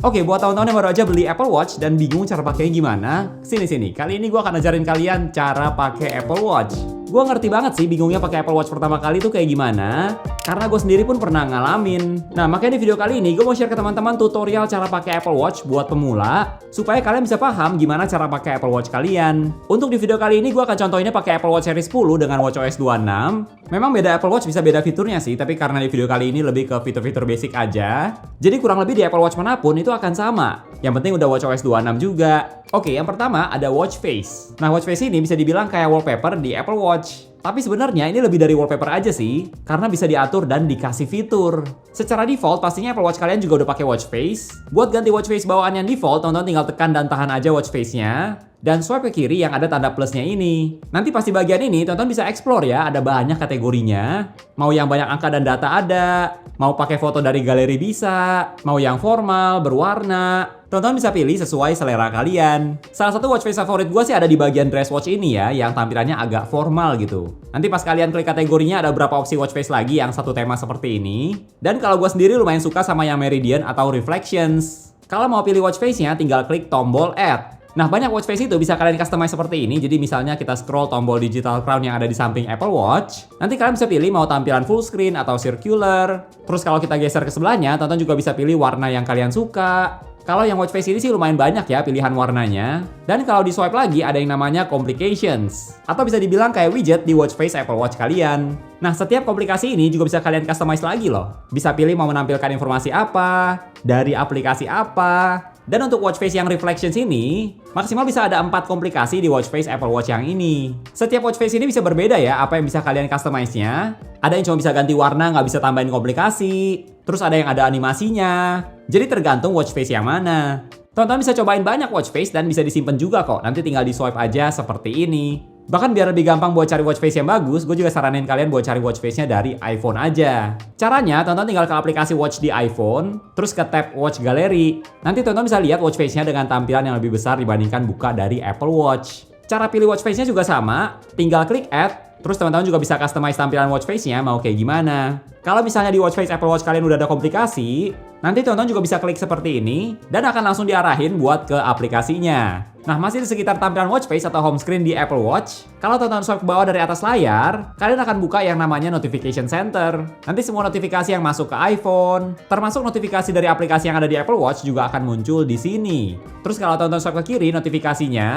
Oke, buat teman-teman yang baru aja beli Apple Watch dan bingung cara pakainya gimana, sini. Kali ini gue akan ajarin kalian cara pakai Apple Watch. Gue ngerti banget sih bingungnya pakai Apple Watch pertama kali tuh kayak gimana, karena gue sendiri pun pernah ngalamin. Nah, makanya di video kali ini gue mau share ke teman-teman tutorial cara pakai Apple Watch buat pemula, supaya kalian bisa paham gimana cara pakai Apple Watch kalian. Untuk di video kali ini gue akan contohinnya pakai Apple Watch Series 10 dengan WatchOS 26. Memang beda Apple Watch bisa beda fiturnya sih, tapi karena di video kali ini lebih ke fitur-fitur basic aja, jadi kurang lebih di Apple Watch manapun itu akan sama. Yang penting udah WatchOS 26 juga. Oke, yang pertama ada watch face. Nah, watch face ini bisa dibilang kayak wallpaper di Apple Watch. Tapi sebenarnya ini lebih dari wallpaper aja sih, karena bisa diatur dan dikasih fitur. Secara default, pastinya Apple Watch kalian juga udah pakai watch face. Buat ganti watch face bawaan yang default, teman-teman tinggal tekan dan tahan aja watch face-nya. Dan swipe ke kiri yang ada tanda plusnya ini. Nanti pasti bagian ini teman-teman bisa explore ya, ada banyak kategorinya. Mau yang banyak angka dan data ada, mau pakai foto dari galeri bisa, mau yang formal, berwarna. Teman-teman bisa pilih sesuai selera kalian. Salah satu watch face favorit gue sih ada di bagian dress watch ini ya, yang tampilannya agak formal gitu. Nanti pas kalian klik kategorinya ada beberapa opsi watch face lagi yang satu tema seperti ini. Dan kalau gue sendiri lumayan suka sama yang Meridian atau Reflections. Kalau mau pilih watch face-nya tinggal klik tombol Add. Nah, banyak watch face itu bisa kalian customize seperti ini. Jadi misalnya kita scroll tombol digital crown yang ada di samping Apple Watch. Nanti kalian bisa pilih mau tampilan full screen atau circular. Terus kalau kita geser ke sebelahnya, teman-teman juga bisa pilih warna yang kalian suka. Kalau yang watch face ini sih lumayan banyak ya pilihan warnanya. Dan kalau di swipe lagi ada yang namanya complications. Atau bisa dibilang kayak widget di watch face Apple Watch kalian. Nah, setiap komplikasi ini juga bisa kalian customize lagi loh. Bisa pilih mau menampilkan informasi apa, dari aplikasi apa. Dan untuk watch face yang reflections ini, maksimal bisa ada 4 komplikasi di watch face Apple Watch yang ini. Setiap watch face ini bisa berbeda ya, apa yang bisa kalian customize-nya. Ada yang cuma bisa ganti warna, nggak bisa tambahin komplikasi. Terus ada yang ada animasinya. Jadi tergantung watch face yang mana. Teman-teman bisa cobain banyak watch face dan bisa disimpan juga kok. Nanti tinggal di swipe aja seperti ini. Bahkan biar lebih gampang buat cari watch face yang bagus, gue juga saranin kalian buat cari watch face-nya dari iPhone aja. Caranya, teman-teman tinggal ke aplikasi Watch di iPhone, terus ke tab Watch Gallery. Nanti teman-teman bisa lihat watch face-nya dengan tampilan yang lebih besar dibandingkan buka dari Apple Watch. Cara pilih watch face-nya juga sama, tinggal klik Add, terus teman-teman juga bisa customize tampilan watch face-nya mau kayak gimana. Kalau misalnya di watch face Apple Watch kalian udah ada komplikasi, nanti teman-teman juga bisa klik seperti ini dan akan langsung diarahin buat ke aplikasinya. Nah, masih di sekitar tampilan watch face atau home screen di Apple Watch, kalau teman-teman swipe ke bawah dari atas layar, kalian akan buka yang namanya Notification Center. Nanti semua notifikasi yang masuk ke iPhone, termasuk notifikasi dari aplikasi yang ada di Apple Watch juga akan muncul di sini. Terus kalau teman-teman swipe ke kiri notifikasinya,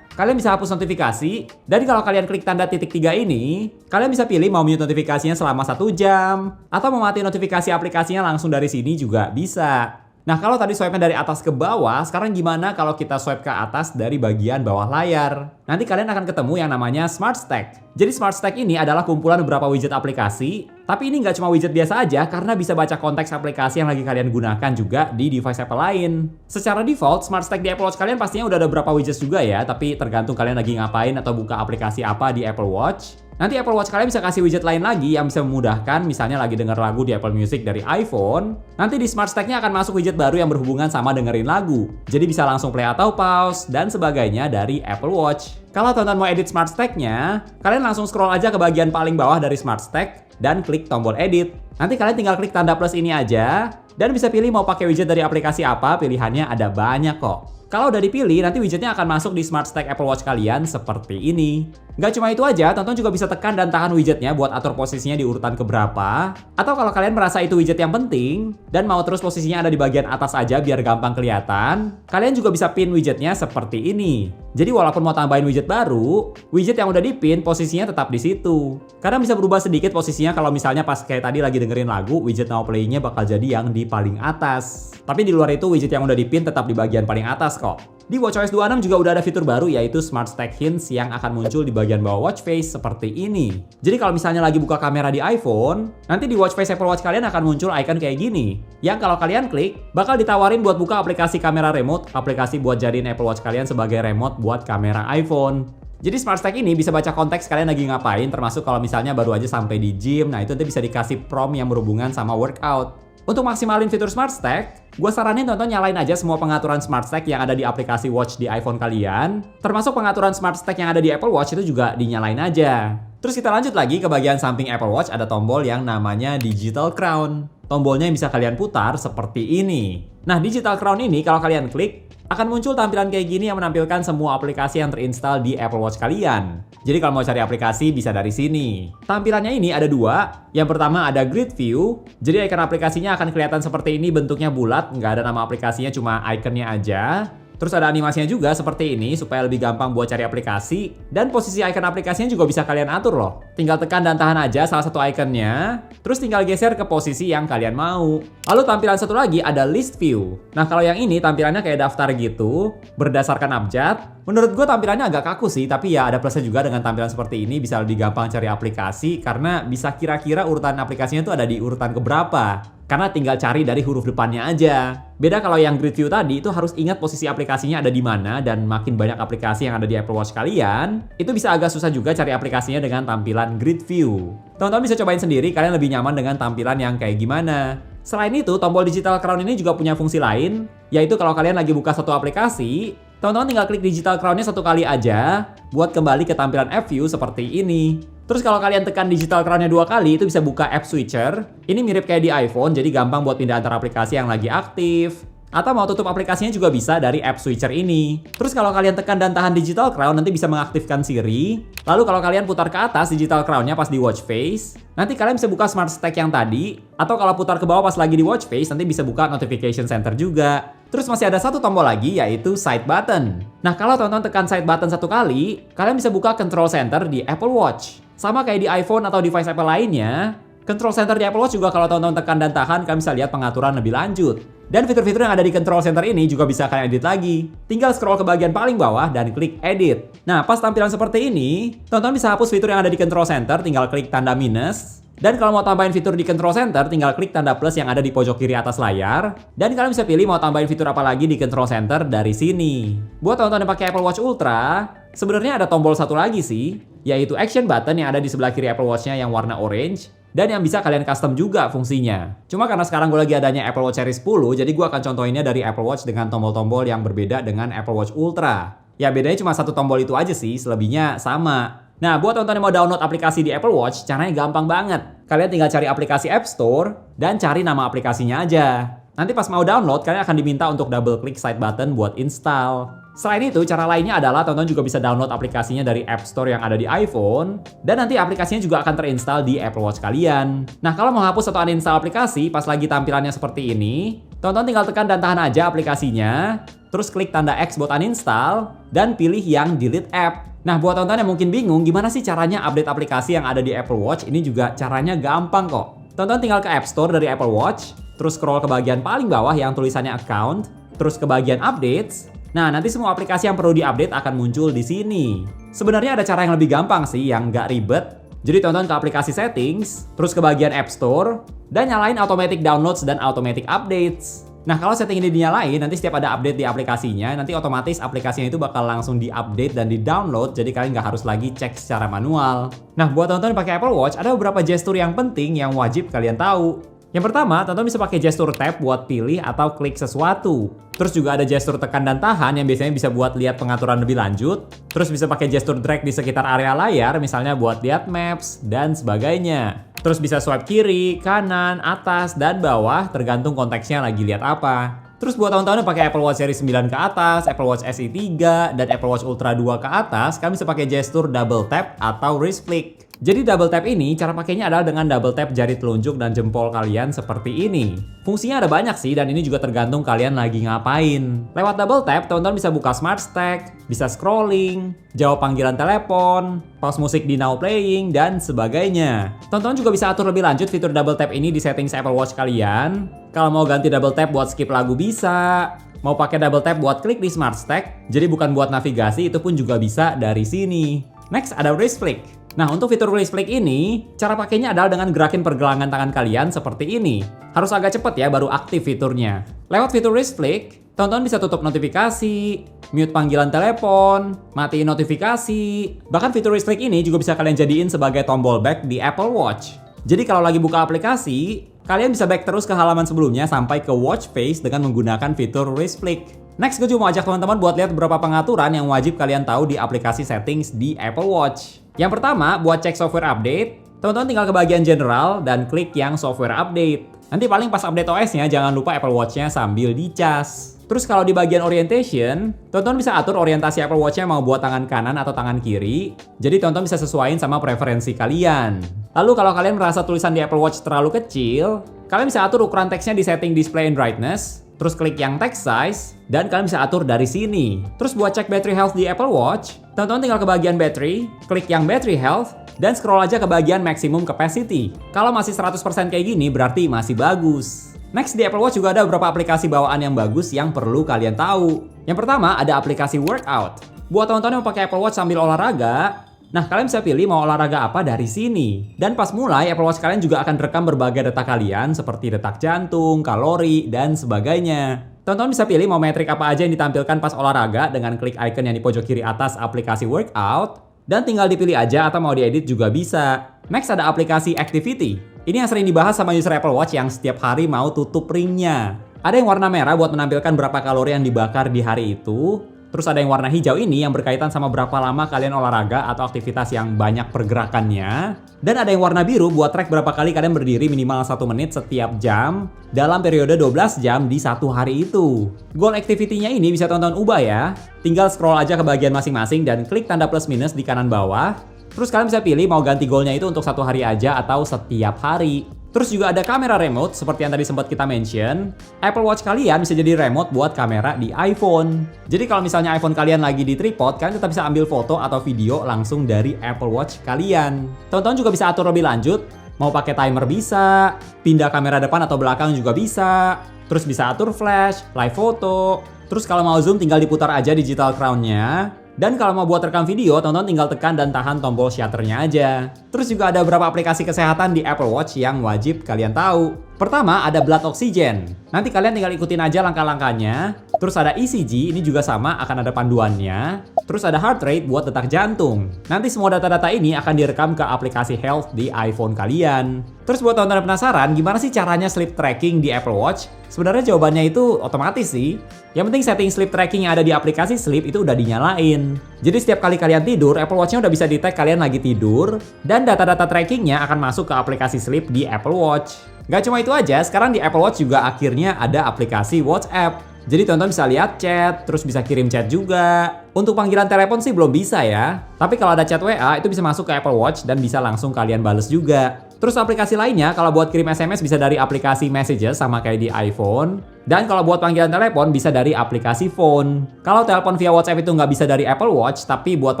kalian bisa hapus notifikasi. Dan kalau kalian klik tanda titik 3 ini, kalian bisa pilih mau mute notifikasinya selama 1 jam, atau mau mati notifikasi aplikasinya langsung dari sini juga bisa. Nah, kalau tadi swipe-nya dari atas ke bawah, sekarang gimana kalau kita swipe ke atas dari bagian bawah layar? Nanti kalian akan ketemu yang namanya Smart Stack. Jadi Smart Stack ini adalah kumpulan beberapa widget aplikasi, tapi ini nggak cuma widget biasa aja karena bisa baca konteks aplikasi yang lagi kalian gunakan juga di device Apple lain. Secara default, Smart Stack di Apple Watch kalian pastinya udah ada beberapa widget juga ya, tapi tergantung kalian lagi ngapain atau buka aplikasi apa di Apple Watch. Nanti Apple Watch kalian bisa kasih widget lain lagi yang bisa memudahkan, misalnya lagi denger lagu di Apple Music dari iPhone. Nanti di Smart Stack-nya akan masuk widget baru yang berhubungan sama dengerin lagu. Jadi bisa langsung play atau pause, dan sebagainya dari Apple Watch. Kalau teman-teman mau edit Smart Stack-nya, kalian langsung scroll aja ke bagian paling bawah dari Smart Stack, dan klik tombol edit. Nanti kalian tinggal klik tanda plus ini aja, dan bisa pilih mau pakai widget dari aplikasi apa, pilihannya ada banyak kok. Kalau udah dipilih, nanti widgetnya akan masuk di Smart Stack Apple Watch kalian seperti ini. Nggak cuma itu aja, teman-teman juga bisa tekan dan tahan widgetnya buat atur posisinya di urutan keberapa. Atau kalau kalian merasa itu widget yang penting, dan mau terus posisinya ada di bagian atas aja biar gampang kelihatan, kalian juga bisa pin widgetnya seperti ini. Jadi walaupun mau tambahin widget baru, widget yang udah dipin posisinya tetap di situ. Karena bisa berubah sedikit posisinya kalau misalnya pas kayak tadi lagi dengerin lagu, widget now play-nya bakal jadi yang di paling atas. Tapi di luar itu widget yang udah dipin tetap di bagian paling atas kok. Di WatchOS 26 juga udah ada fitur baru yaitu Smart Stack Hints yang akan muncul di bagian bawah watch face seperti ini. Jadi kalau misalnya lagi buka kamera di iPhone, nanti di watch face Apple Watch kalian akan muncul icon kayak gini. Yang kalau kalian klik, bakal ditawarin buat buka aplikasi kamera remote, aplikasi buat jadiin Apple Watch kalian sebagai remote buat kamera iPhone. Jadi Smart Stack ini bisa baca konteks kalian lagi ngapain, termasuk kalau misalnya baru aja sampai di gym, nah itu nanti bisa dikasih prompt yang berhubungan sama workout. Untuk maksimalin fitur Smart Stack, gue saranin tonton nyalain aja semua pengaturan Smart Stack yang ada di aplikasi Watch di iPhone kalian. Termasuk pengaturan Smart Stack yang ada di Apple Watch itu juga dinyalain aja. Terus kita lanjut lagi ke bagian samping Apple Watch, ada tombol yang namanya Digital Crown. Tombolnya yang bisa kalian putar seperti ini. Nah, Digital Crown ini kalau kalian klik, akan muncul tampilan kayak gini yang menampilkan semua aplikasi yang terinstall di Apple Watch kalian. Jadi kalau mau cari aplikasi bisa dari sini. Tampilannya ini ada dua. Yang pertama ada Grid View. Jadi icon aplikasinya akan kelihatan seperti ini, bentuknya bulat, nggak ada nama aplikasinya, cuma iconnya aja. Terus ada animasinya juga seperti ini supaya lebih gampang buat cari aplikasi. Dan posisi icon aplikasinya juga bisa kalian atur loh. Tinggal tekan dan tahan aja salah satu iconnya. Terus tinggal geser ke posisi yang kalian mau. Lalu tampilan satu lagi ada List View. Nah kalau yang ini tampilannya kayak daftar gitu. Berdasarkan abjad. Menurut gue tampilannya agak kaku sih. Tapi ya ada plusnya juga dengan tampilan seperti ini. Bisa lebih gampang cari aplikasi. Karena bisa kira-kira urutan aplikasinya tuh ada di urutan keberapa. Karena tinggal cari dari huruf depannya aja. Beda kalau yang Grid View tadi itu harus ingat posisi aplikasinya ada di mana, dan makin banyak aplikasi yang ada di Apple Watch kalian, itu bisa agak susah juga cari aplikasinya dengan tampilan Grid View. Teman-teman bisa cobain sendiri, kalian lebih nyaman dengan tampilan yang kayak gimana. Selain itu, tombol Digital Crown ini juga punya fungsi lain, yaitu kalau kalian lagi buka satu aplikasi, teman-teman tinggal klik Digital Crown-nya satu kali aja buat kembali ke tampilan App View seperti ini. Terus kalau kalian tekan Digital Crown-nya 2 kali, itu bisa buka App Switcher. Ini mirip kayak di iPhone, jadi gampang buat pindah antar aplikasi yang lagi aktif. Atau mau tutup aplikasinya juga bisa dari App Switcher ini. Terus kalau kalian tekan dan tahan Digital Crown, nanti bisa mengaktifkan Siri. Lalu kalau kalian putar ke atas Digital Crown-nya pas di watch face, nanti kalian bisa buka Smart Stack yang tadi. Atau kalau putar ke bawah pas lagi di watch face, nanti bisa buka Notification Center juga. Terus masih ada satu tombol lagi, yaitu Side Button. Nah kalau teman-teman tekan Side Button satu kali, kalian bisa buka Control Center di Apple Watch. Sama kayak di iPhone atau device Apple lainnya, Control Center di Apple Watch juga kalau teman-teman tekan dan tahan, kalian bisa lihat pengaturan lebih lanjut. Dan fitur-fitur yang ada di Control Center ini juga bisa kalian edit lagi. Tinggal scroll ke bagian paling bawah dan klik Edit. Nah, pas tampilan seperti ini, teman-teman bisa hapus fitur yang ada di Control Center, tinggal klik tanda minus. Dan kalau mau tambahin fitur di Control Center, tinggal klik tanda plus yang ada di pojok kiri atas layar. Dan kalian bisa pilih mau tambahin fitur apa lagi di Control Center dari sini. Buat teman-teman yang pakai Apple Watch Ultra, sebenarnya ada tombol satu lagi sih, yaitu Action Button yang ada di sebelah kiri Apple Watch-nya yang warna orange. Dan yang bisa kalian custom juga fungsinya. Cuma karena sekarang gue lagi adanya Apple Watch Series 10, jadi gue akan contohinnya dari Apple Watch dengan tombol-tombol yang berbeda dengan Apple Watch Ultra. Ya bedanya cuma satu tombol itu aja sih, selebihnya sama. Nah, buat teman-teman yang mau download aplikasi di Apple Watch, caranya gampang banget. Kalian tinggal cari aplikasi App Store, dan cari nama aplikasinya aja. Nanti pas mau download, kalian akan diminta untuk double klik side button buat install. Selain itu, cara lainnya adalah teman-teman juga bisa download aplikasinya dari App Store yang ada di iPhone, dan nanti aplikasinya juga akan terinstall di Apple Watch kalian. Nah, kalau mau hapus atau uninstall aplikasi pas lagi tampilannya seperti ini, teman-teman tinggal tekan dan tahan aja aplikasinya, terus klik tanda X buat uninstall, dan pilih yang delete app. Nah, buat teman-teman yang mungkin bingung gimana sih caranya update aplikasi yang ada di Apple Watch, ini juga caranya gampang kok. Teman-teman tinggal ke App Store dari Apple Watch, terus scroll ke bagian paling bawah yang tulisannya Account, terus ke bagian Updates. Nah, nanti semua aplikasi yang perlu diupdate akan muncul di sini. Sebenarnya ada cara yang lebih gampang sih, yang nggak ribet. Jadi teman-teman ke aplikasi Settings, terus ke bagian App Store, dan nyalain Automatic Downloads dan Automatic Updates. Nah, kalau setting ini dinyalain, nanti setiap ada update di aplikasinya, nanti otomatis aplikasinya itu bakal langsung di-update dan di-download, jadi kalian nggak harus lagi cek secara manual. Nah, buat teman-teman yang pakai Apple Watch, ada beberapa gestur yang penting yang wajib kalian tahu. Yang pertama, teman-teman bisa pakai gestur tap buat pilih atau klik sesuatu. Terus juga ada gestur tekan dan tahan yang biasanya bisa buat lihat pengaturan lebih lanjut. Terus bisa pakai gestur drag di sekitar area layar, misalnya buat lihat maps dan sebagainya. Terus bisa swipe kiri, kanan, atas, dan bawah tergantung konteksnya lagi lihat apa. Terus buat teman-teman yang pakai Apple Watch Series 9 ke atas, Apple Watch SE 3, dan Apple Watch Ultra 2 ke atas, kalian bisa pakai gestur double tap atau wrist flick. Jadi double tap ini, cara pakainya adalah dengan double tap jari telunjuk dan jempol kalian seperti ini. Fungsinya ada banyak sih, dan ini juga tergantung kalian lagi ngapain. Lewat double tap, teman-teman bisa buka Smart Stack, bisa scrolling, jawab panggilan telepon, pause musik di Now Playing, dan sebagainya. Teman-teman juga bisa atur lebih lanjut fitur double tap ini di settings Apple Watch kalian. Kalau mau ganti double tap buat skip lagu bisa. Mau pakai double tap buat klik di Smart Stack, jadi bukan buat navigasi, itu pun juga bisa dari sini. Next ada wrist flick. Nah, untuk fitur wrist flick ini, cara pakainya adalah dengan gerakin pergelangan tangan kalian seperti ini. Harus agak cepet ya baru aktif fiturnya. Lewat fitur wrist flick, teman-teman bisa tutup notifikasi, mute panggilan telepon, matiin notifikasi. Bahkan fitur wrist flick ini juga bisa kalian jadiin sebagai tombol back di Apple Watch. Jadi kalau lagi buka aplikasi, kalian bisa back terus ke halaman sebelumnya sampai ke watch face dengan menggunakan fitur wrist flick. Next, gue juga mau ajak teman-teman buat lihat beberapa pengaturan yang wajib kalian tahu di aplikasi settings di Apple Watch. Yang pertama, buat cek software update, teman-teman tinggal ke bagian general dan klik yang software update. Nanti paling pas update OS-nya, jangan lupa Apple Watch-nya sambil dicas. Terus kalau di bagian orientation, teman-teman bisa atur orientasi Apple Watch-nya mau buat tangan kanan atau tangan kiri. Jadi teman-teman bisa sesuaiin sama preferensi kalian. Lalu kalau kalian merasa tulisan di Apple Watch terlalu kecil, kalian bisa atur ukuran teksnya di setting display and brightness. Terus klik yang text size, dan kalian bisa atur dari sini. Terus buat cek battery health di Apple Watch, teman-teman tinggal ke bagian battery, klik yang battery health, dan scroll aja ke bagian maximum capacity. Kalau masih 100% kayak gini, berarti masih bagus. Next, di Apple Watch juga ada beberapa aplikasi bawaan yang bagus yang perlu kalian tahu. Yang pertama, ada aplikasi workout. Buat teman-teman yang pakai Apple Watch sambil olahraga, nah, kalian bisa pilih mau olahraga apa dari sini. Dan pas mulai, Apple Watch kalian juga akan rekam berbagai detak kalian seperti detak jantung, kalori, dan sebagainya. Teman-teman bisa pilih mau metrik apa aja yang ditampilkan pas olahraga dengan klik icon yang di pojok kiri atas aplikasi workout. Dan tinggal dipilih aja atau mau diedit juga bisa. Next, ada aplikasi activity. Ini yang sering dibahas sama user Apple Watch yang setiap hari mau tutup ringnya. Ada yang warna merah buat menampilkan berapa kalori yang dibakar di hari itu. Terus ada yang warna hijau ini yang berkaitan sama berapa lama kalian olahraga atau aktivitas yang banyak pergerakannya. Dan ada yang warna biru buat track berapa kali kalian berdiri minimal 1 menit setiap jam dalam periode 12 jam di satu hari itu. Goal activity-nya ini bisa teman-teman ubah ya. Tinggal scroll aja ke bagian masing-masing dan klik tanda plus minus di kanan bawah. Terus kalian bisa pilih mau ganti goalnya itu untuk 1 hari aja atau setiap hari. Terus juga ada kamera remote seperti yang tadi sempat kita mention. Apple Watch kalian bisa jadi remote buat kamera di iPhone. Jadi kalau misalnya iPhone kalian lagi di tripod, kalian tetap bisa ambil foto atau video langsung dari Apple Watch kalian. Teman-teman juga bisa atur lebih lanjut. Mau pakai timer bisa, pindah kamera depan atau belakang juga bisa. Terus bisa atur flash, live foto. Terus kalau mau zoom tinggal diputar aja digital crown-nya. Dan kalau mau buat rekam video, teman-teman tinggal tekan dan tahan tombol shutternya aja. Terus juga ada beberapa aplikasi kesehatan di Apple Watch yang wajib kalian tahu. Pertama, ada blood oxygen. Nanti kalian tinggal ikutin aja langkah-langkahnya. Terus ada ECG, ini juga sama, akan ada panduannya. Terus ada heart rate buat detak jantung. Nanti semua data-data ini akan direkam ke aplikasi health di iPhone kalian. Terus buat teman-teman penasaran, gimana sih caranya sleep tracking di Apple Watch? Sebenarnya jawabannya itu otomatis sih. Yang penting setting sleep tracking yang ada di aplikasi sleep itu udah dinyalain. Jadi setiap kali kalian tidur, Apple Watch-nya udah bisa detect kalian lagi tidur. Dan data-data trackingnya akan masuk ke aplikasi sleep di Apple Watch. Gak cuma itu aja, sekarang di Apple Watch juga akhirnya ada aplikasi WhatsApp. Jadi teman-teman bisa lihat chat, terus bisa kirim chat juga. Untuk panggilan telepon sih belum bisa ya. Tapi kalau ada chat WA itu bisa masuk ke Apple Watch dan bisa langsung kalian bales juga. Terus aplikasi lainnya kalau buat kirim SMS bisa dari aplikasi Messages sama kayak di iPhone. Dan kalau buat panggilan telepon bisa dari aplikasi phone. Kalau telepon via WhatsApp itu nggak bisa dari Apple Watch, tapi buat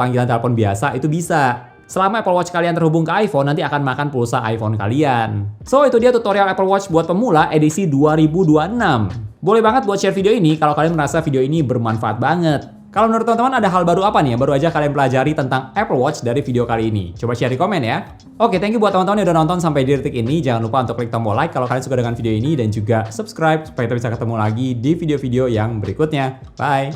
panggilan telepon biasa itu bisa. Selama Apple Watch kalian terhubung ke iPhone, nanti akan makan pulsa iPhone kalian. So, itu dia tutorial Apple Watch buat pemula edisi 2026. Boleh banget buat share video ini kalau kalian merasa video ini bermanfaat banget. Kalau menurut teman-teman ada hal baru apa nih yang baru aja kalian pelajari tentang Apple Watch dari video kali ini? Coba share di komen ya. Oke, thank you buat teman-teman yang udah nonton sampai di detik ini. Jangan lupa untuk klik tombol like kalau kalian suka dengan video ini dan juga subscribe supaya kita bisa ketemu lagi di video-video yang berikutnya. Bye!